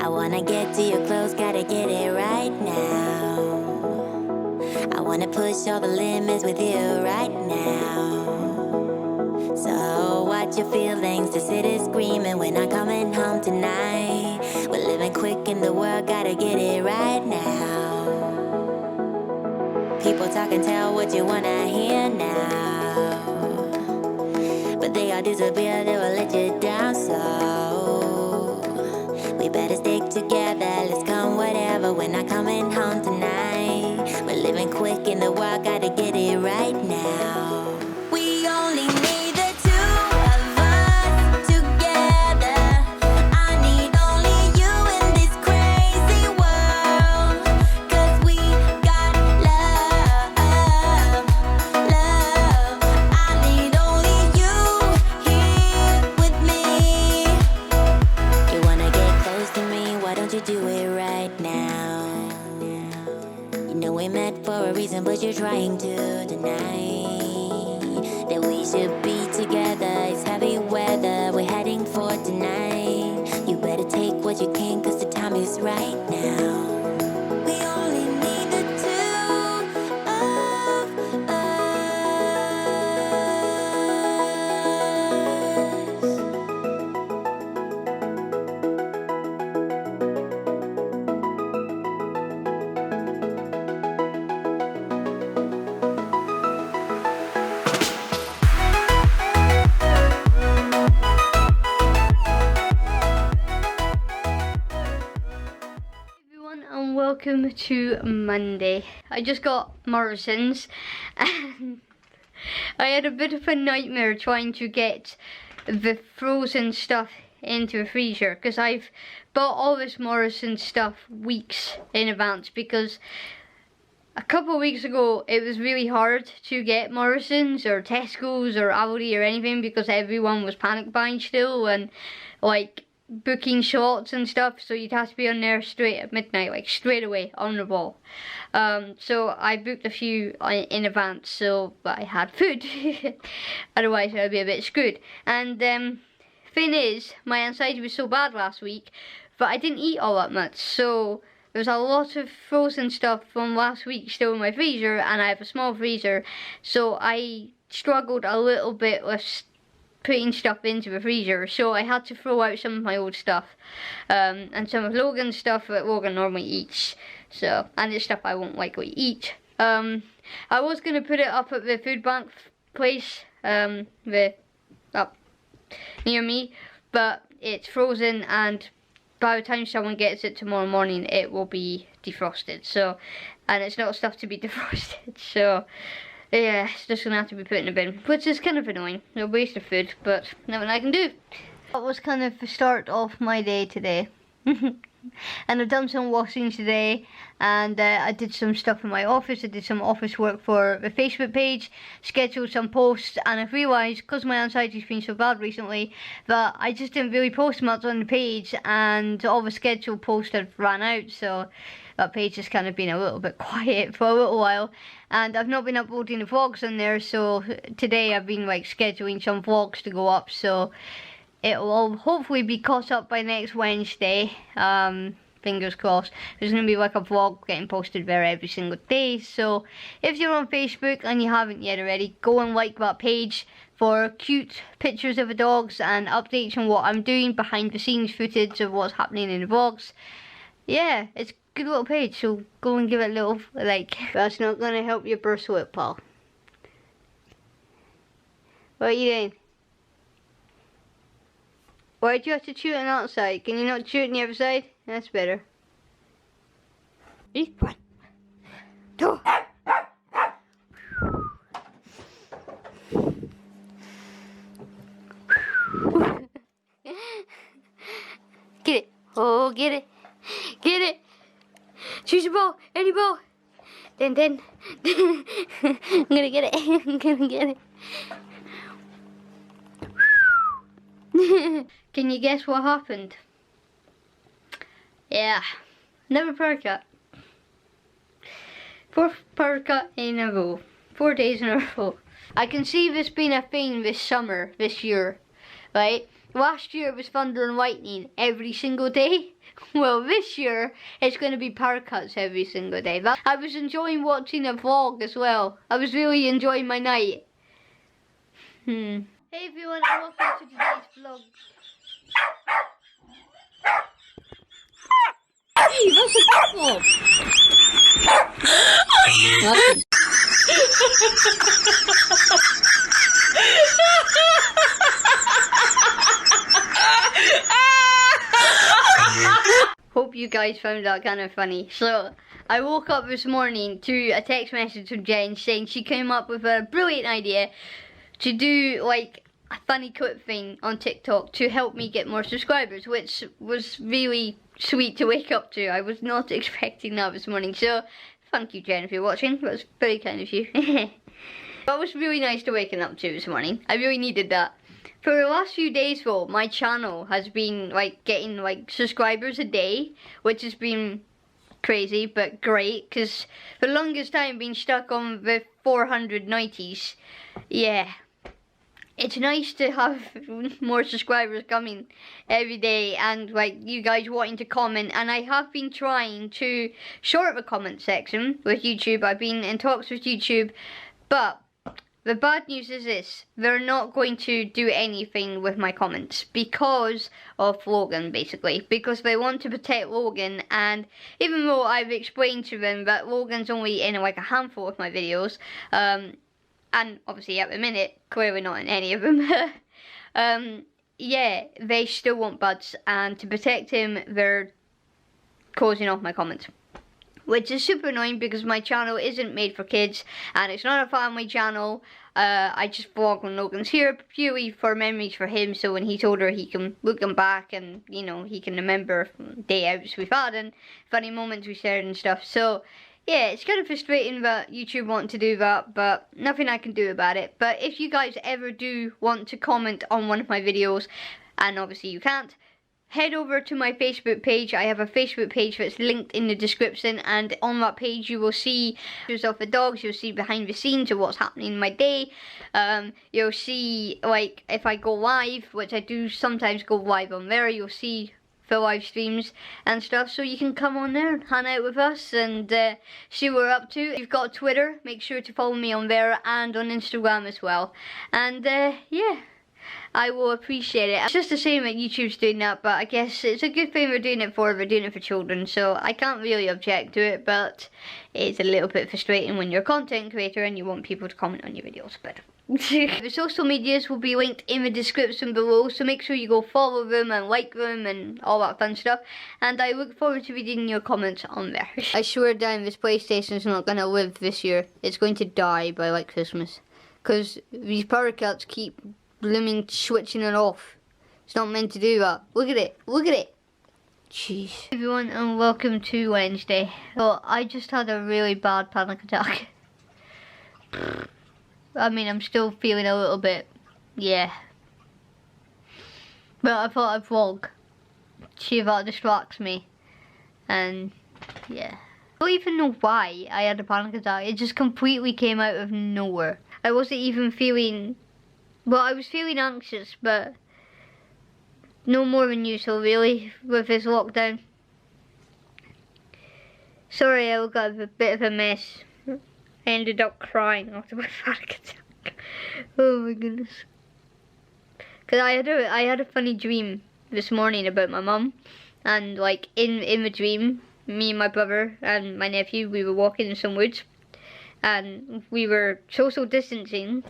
I wanna get to your clothes, gotta get it right now. I wanna push all the limits with you right now. So watch your feelings, the city's screaming, we're not coming home tonight. We're living quick in the world, gotta get it right now. People talk and tell what you wanna hear now, but they all disappear, they will let you down. So we better stick together, let's come whatever, we're not coming home tonight. We're living quick in the world, gotta get it right now. We only need the two of us together. I need only you in this crazy world, 'cause we got love, love. I need only you here with me. You wanna get close to me, why don't you do it right now? You know we met for a reason, but you're trying to deny that we should be together. It's heavy weather, we're heading for tonight. You better take what you can, 'cause the time is right now. We only need the two of us. Everyone, and welcome to Monday. I just got Morrison's and I had a bit of a nightmare trying to get the frozen stuff into the freezer, because I've bought all this Morrison stuff weeks in advance, because a couple of weeks ago it was really hard to get Morrison's or Tesco's or Aldi or anything, because everyone was panic buying still and like booking slots and stuff, so you'd have to be on there straight at midnight, like straight away on the ball. So I booked a few in advance, so I had food. Otherwise I'd be a bit screwed. And thing is, my anxiety was so bad last week, but I didn't eat all that much, so there was a lot of frozen stuff from last week still in my freezer, and I have a small freezer, so I struggled a little bit with putting stuff into the freezer, so I had to throw out some of my old stuff, and some of Logan's stuff that Logan normally eats, so, and it's stuff I won't likely eat. I was going to put it up at the food bank place, up near me, but it's frozen, and by the time someone gets it tomorrow morning it will be defrosted, so, and it's not stuff to be defrosted, so yeah, it's just gonna have to be put in a bin, which is kind of annoying. No waste of food, but nothing I can do. That was kind of the start of my day today. And I've done some washing today, and I did some stuff in my office. I did some office work for the Facebook page, scheduled some posts, and I've realised, because my anxiety's been so bad recently, that I just didn't really post much on the page, and all the scheduled posts had ran out, so that page has kind of been a little bit quiet for a little while, and I've not been uploading the vlogs on there, so today I've been like scheduling some vlogs to go up, so it will hopefully be caught up by next Wednesday. Fingers crossed. There's going to be like a vlog getting posted there every single day, so if you're on Facebook and you haven't yet already, go and like that page for cute pictures of the dogs and updates on what I'm doing, behind the scenes footage of what's happening in the vlogs. Yeah, it's a good little page, so go and give it a little like. That's not going to help your burst sweat, pal. What are you doing? Why do you have to chew on that side? Can you not chew it on the other side? That's better. Ready? 1, 2. Get it. Oh, get it. Get it. Choose the ball. Any ball. Then. I'm gonna get it. I'm gonna get it. Can you guess what happened? Yeah, never power cut. 4th power cut in a row. 4 days in a row. I can see this being a thing this summer, this year, right? last year it was thunder and lightning every single day. Well, this year it's going to be power cuts every single day. I was enjoying watching a vlog as well. I was really enjoying my night. Hey everyone, and welcome to today's vlog. Hey, that's a vlog. Hope you guys found that kind of funny. So, I woke up this morning to a text message from Jen saying she came up with a brilliant idea to do like a funny quote thing on TikTok to help me get more subscribers, which was really sweet to wake up to. I was not expecting that this morning. So, thank you, Jen, if you're watching. That was very kind of you. That was really nice to waken up to this morning. I really needed that. For the last few days though, my channel has been like getting like subscribers a day, which has been crazy but great, because for the longest time being stuck on the 490s. Yeah, it's nice to have more subscribers coming every day and like you guys wanting to comment, and I have been trying to short the comment section with YouTube. I've been in talks with YouTube, but the bad news is this: they're not going to do anything with my comments because of Logan, basically. Because they want to protect Logan, and even though I've explained to them that Logan's only in like a handful of my videos, and obviously at the minute, clearly not in any of them, yeah, they still want Buds, and to protect him, they're closing off my comments. Which is super annoying because my channel isn't made for kids and it's not a family channel. I just vlog when Logan's here purely for memories for him, so when he's older he can look them back and, you know, he can remember day outs we've had and funny moments we shared and stuff. So yeah, it's kind of frustrating that YouTube want to do that, but nothing I can do about it. But if you guys ever do want to comment on one of my videos, and obviously you can't, head over to my Facebook page. I have a Facebook page that's linked in the description, and on that page you will see pictures of the dogs, you'll see behind the scenes of what's happening in my day. You'll see like if I go live, which I do sometimes go live on there, you'll see the live streams and stuff, so you can come on there and hang out with us and see what we're up to. If you've got Twitter, make sure to follow me on there and on Instagram as well. And yeah, I will appreciate it. It's just a shame that YouTube's doing that, but I guess it's a good thing they're doing it for children, so I can't really object to it, but it's a little bit frustrating when you're a content creator and you want people to comment on your videos, but the social medias will be linked in the description below, so make sure you go follow them and like them and all that fun stuff, and I look forward to reading your comments on there. I swear down, this PlayStation's not going to live this year. It's going to die by like Christmas, because these power cuts keep blooming switching it off. It's not meant to do that. Look at it. Look at it. Jeez. Everyone, and welcome to Wednesday. Well, I just had a really bad panic attack. I mean, I'm still feeling a little bit, yeah. But I thought I'd vlog. See if that distracts me. And, yeah. I don't even know why I had a panic attack. It just completely came out of nowhere. I wasn't even feeling... Well, I was feeling anxious, but no more than usual, really, with this lockdown. Sorry, I got a bit of a mess. I ended up crying after my panic attack. Oh my goodness. Because I had a funny dream this morning about my mum, and like in the dream, me and my brother and my nephew, we were walking in some woods, and we were social distancing.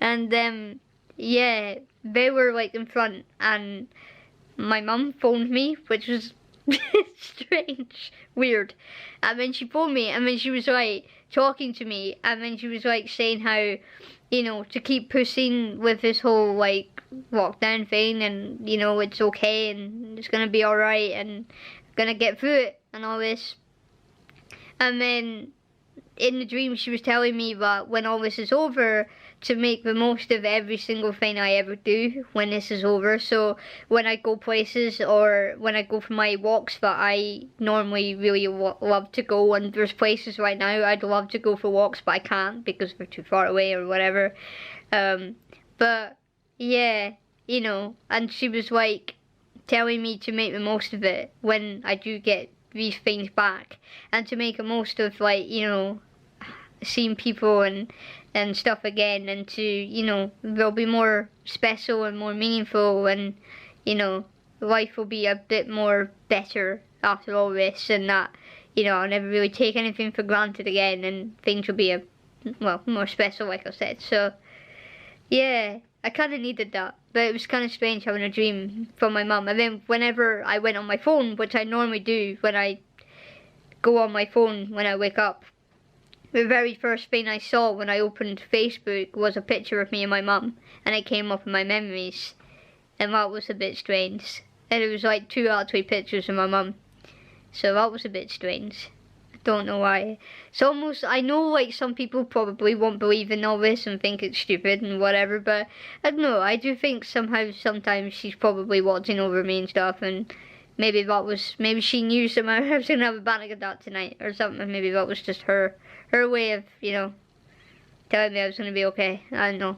And yeah, they were like in front, and my mum phoned me, which was strange, weird. And then she phoned me, and then she was like talking to me, and then she was like saying how, you know, to keep pushing with this whole like lockdown thing, and you know, it's okay and it's gonna be alright and gonna get through it and all this. And then in the dream she was telling me that when all this is over, to make the most of every single thing I ever do when this is over. So when I go places or when I go for my walks that I normally really love to go, and there's places right now I'd love to go for walks but I can't because they're too far away or whatever. But yeah, you know, and she was like telling me to make the most of it when I do get these things back, and to make the most of, like, you know, seeing people and stuff again, and to, you know, they'll be more special and more meaningful, and, you know, life will be a bit more better after all this, and that, you know, I'll never really take anything for granted again, and things will be more special, like I said. So yeah, I kind of needed that, but it was kind of strange having a dream from my mum. And then whenever I went on my phone, which I normally do when I go on my phone when I wake up, the very first thing I saw when I opened Facebook was a picture of me and my mum, and it came up in my memories, and that was a bit strange. And it was like 2 out of 3 pictures of my mum, so that was a bit strange. Don't know why. It's almost, I know, like, some people probably won't believe in all this and think it's stupid and whatever, but I don't know, I do think sometimes she's probably watching over me and stuff, and maybe she knew somehow I was gonna have a panic attack tonight or something. Maybe that was just her way of, you know, telling me I was gonna be okay. I don't know.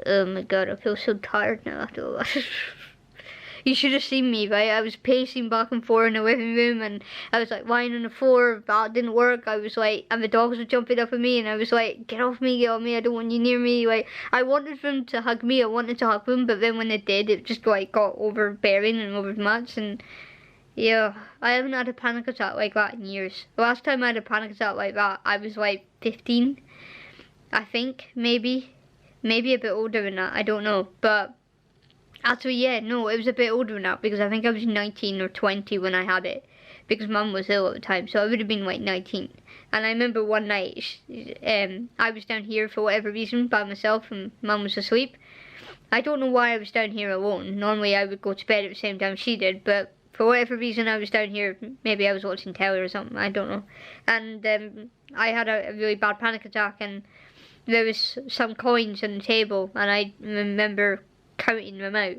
Oh my god, I feel so tired now after all that. You should have seen me, right? I was pacing back and forth in the living room, and I was like lying on the floor. That didn't work. I was like, and the dogs were jumping up at me, and I was like, get off me, I don't want you near me. Like, I wanted them to hug me, I wanted to hug them, but then when they did, it just like got overbearing and overmatched, and yeah, I haven't had a panic attack like that in years. The last time I had a panic attack like that, I was like 15, I think, maybe a bit older than that, I don't know, but actually, yeah, no, it was a bit older than that, because I think I was 19 or 20 when I had it, because Mum was ill at the time, so I would have been like 19. And I remember one night, I was down here for whatever reason by myself, and Mum was asleep. I don't know why I was down here alone. Normally I would go to bed at the same time she did, but for whatever reason I was down here. Maybe I was watching telly or something, I don't know. And I had a really bad panic attack, and there was some coins on the table, and I remember counting them out,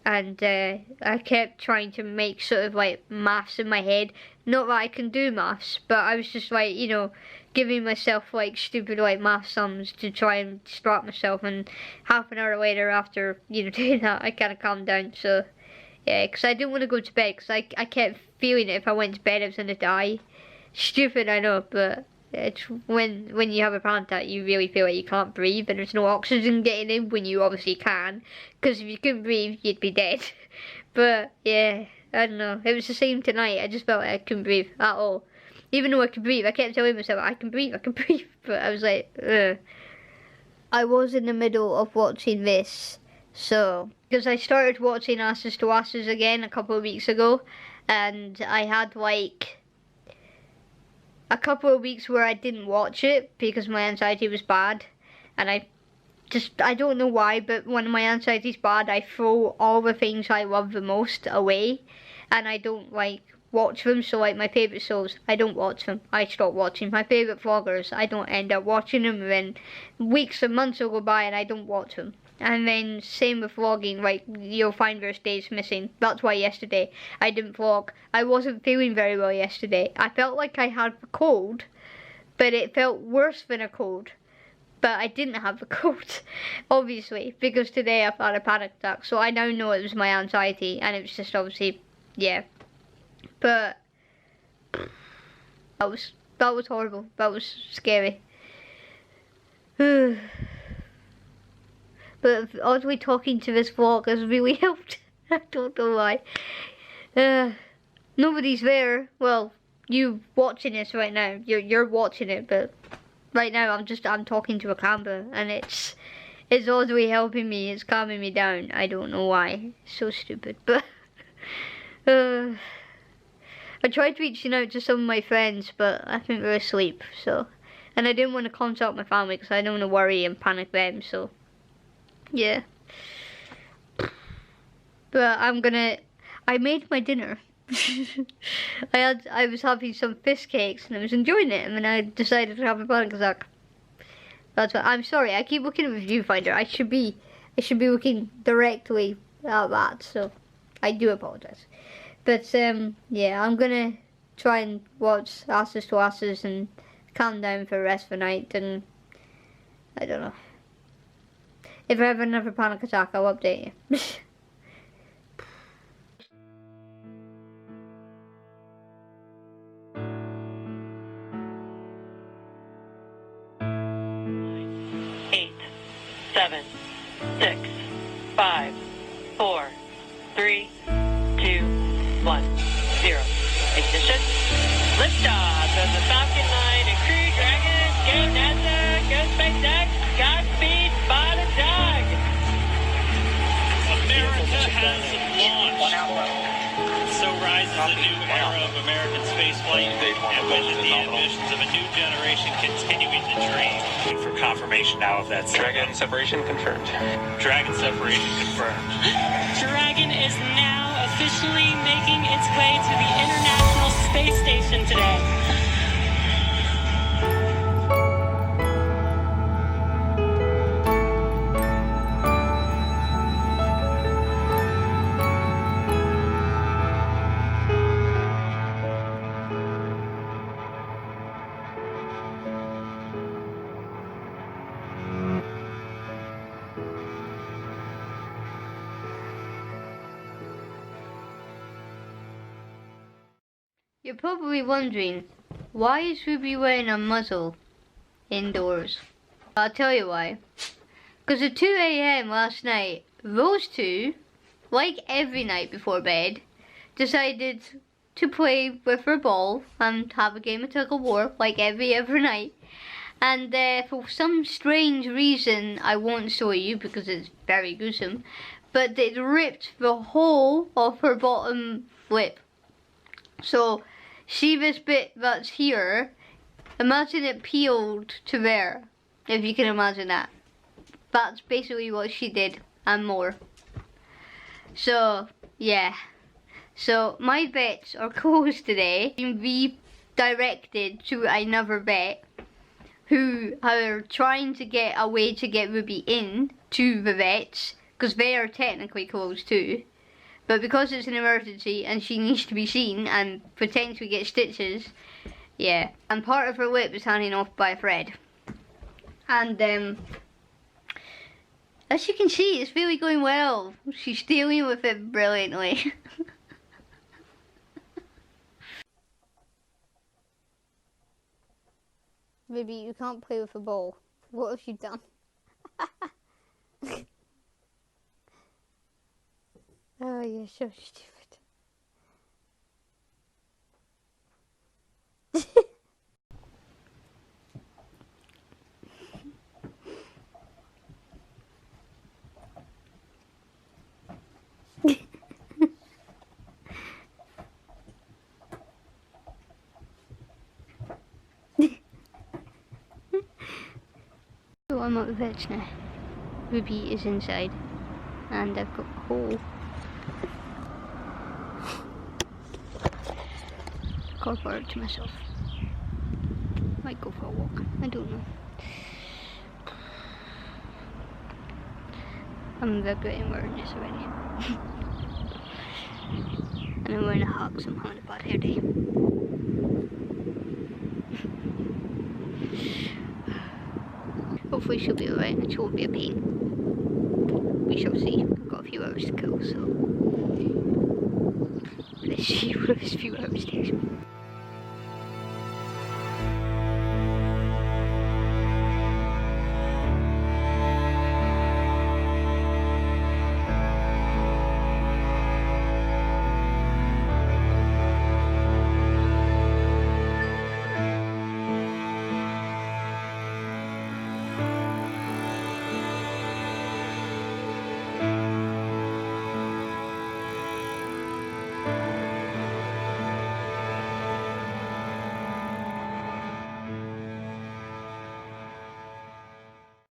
and I kept trying to make sort of like maths in my head. Not that I can do maths, but I was just like, you know, giving myself like stupid like math sums to try and distract myself. And half an hour later, after, you know, doing that, I kind of calmed down. So yeah, because I didn't want to go to bed, because I kept feeling that if I went to bed I was going to die. Stupid, I know, but it's when you have a panic attack, you really feel like you can't breathe, and there's no oxygen getting in when you obviously can, because if you couldn't breathe, you'd be dead. But yeah, I don't know. It was the same tonight. I just felt like I couldn't breathe at all. Even though I could breathe, I kept telling myself, I can breathe. But I was like, ugh. I was in the middle of watching this, so, because I started watching Asses to Asses again a couple of weeks ago, and I had like a couple of weeks where I didn't watch it because my anxiety was bad, and I don't know why, but when my anxiety's bad, I throw all the things I love the most away, and I don't like watch them. So like my favourite shows, I don't watch them, I stop watching. My favourite vloggers, I don't end up watching them, and then weeks and months will go by and I don't watch them. And then same with vlogging, like you'll find there's days missing. That's why yesterday I didn't vlog. I wasn't feeling very well yesterday. I felt like I had a cold, but it felt worse than a cold. But I didn't have a cold, obviously, because today I've had a panic attack. So I now know it was my anxiety, and it was just obviously, yeah. But that was horrible. That was scary. But oddly, talking to this vlog has really helped. I don't know why. Nobody's there. Well, you watching this right now. You're watching it, but right now I'm talking to a camera, and it's oddly helping me. It's calming me down. I don't know why. It's so stupid, but I tried reaching out to some of my friends, but I think they're asleep. So, and I didn't want to consult my family because I don't want to worry and panic them. So, yeah. But I made my dinner. I was having some fish cakes and I was enjoying it, and then I decided to have a panic attack. That's what, I'm sorry, I keep looking at the viewfinder. I should be looking directly at that, so I do apologize. But yeah, I'm gonna try and watch Asses to Asses and calm down for the rest of the night, and I don't know. If I have another panic attack, I'll update you. Eight, 7, 6, 5, 4, 3, 2, 1, 0. Ignition. Liftoff of the Falcon 9 and Crew Dragon. Go NASA. Go SpaceX. Godspeed. Spot a dog. America has launched. So rises a new era of American spaceflight, and with it, the ambitions of a new generation continuing the dream. For confirmation now of that Dragon separation confirmed. Dragon separation confirmed. Dragon is now officially making its way to the International Space Station today. You're probably wondering, why is Ruby wearing a muzzle indoors? I'll tell you why. Because at 2 AM last night, those two, like every night before bed, decided to play with her ball and have a game of tug of war like every other night. And for some strange reason, I won't show you because it's very gruesome, but it ripped the whole of her bottom lip. So, see this bit that's here? Imagine it peeled to there, if you can imagine that. That's basically what she did, and more. So, yeah. So, my vets are closed today. Being redirected to another vet who are trying to get a way to get Ruby in to the vets, because they are technically closed too. But because it's an emergency and she needs to be seen and potentially get stitches, yeah. And part of her lip is hanging off by a thread. And as you can see, it's really going well. She's dealing with it brilliantly. Ruby, you can't play with a ball. What have you done? Oh, you're so stupid. So I'm at the vets now. Ruby is inside, and I've got a hole. Car park to myself. Might go for a walk. I don't know. I'm regretting wearing this already. And I'm wearing a hug, so I'm having a bad hair day. Hopefully she'll be alright and she won't be a pain. We shall see. I've got a few hours to kill, so let's see where this few hours takes me.